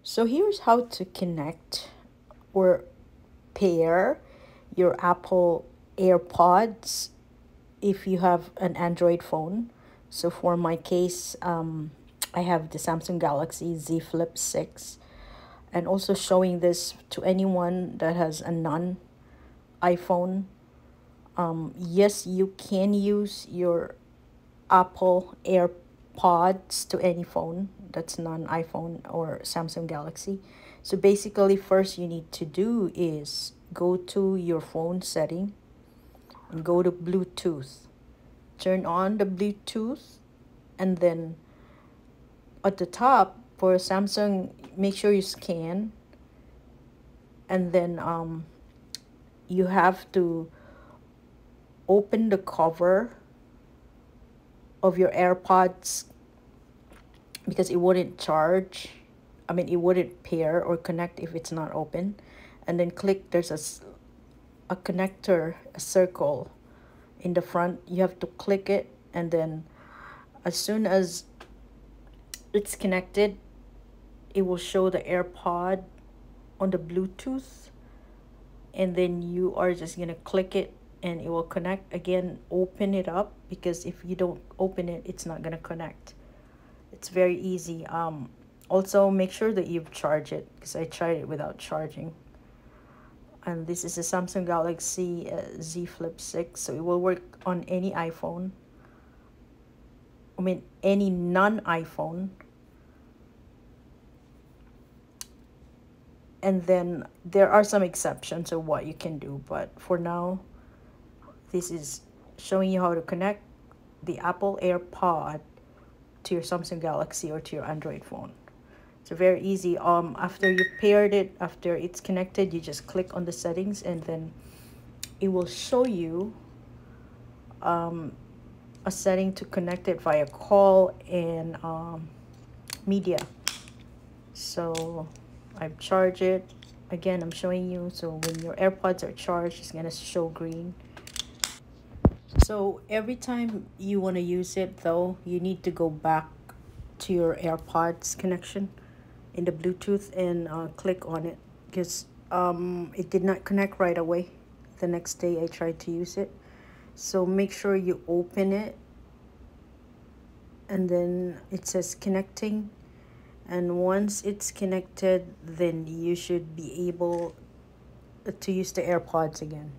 So here's how to connect or pair your Apple AirPods if you have an Android phone. So for my case, I have the Samsung Galaxy Z Flip 6, and also showing this to anyone that has a non iPhone. Yes, you can use your Apple AirPods to any phone that's non iPhone or Samsung Galaxy. So basically, first you need to do is go to your phone setting and go to Bluetooth. Turn on the Bluetooth, and then at the top for Samsung, make sure you scan, and then you have to open the cover of your AirPods because it wouldn't charge. I mean, it wouldn't pair or connect if it's not open. And then click, there's a connector, a circle in the front. You have to click it, and then as soon as it's connected, it will show the AirPod on the Bluetooth, and then you are just gonna click it and it will connect. Again, open it up, because if you don't open it, it's not gonna connect. It's very easy. Also make sure that you've charged it, because I tried it without charging. And this is a Samsung Galaxy Z Flip 6, so it will work on any iPhone. I mean, any non-iPhone. And then there are some exceptions of what you can do, but for now, this is showing you how to connect the Apple AirPod to your Samsung Galaxy or to your Android phone. It's very easy. After you paired it, after it's connected, you just click on the settings, and then it will show you a setting to connect it via call and media. So I've charged it. Again, I'm showing you. So when your AirPods are charged, it's gonna show green. So every time you want to use it, though, you need to go back to your AirPods connection in the Bluetooth and click on it, because it did not connect right away. The next day I tried to use it. So make sure you open it, and then it says connecting. And once it's connected, then you should be able to use the AirPods again.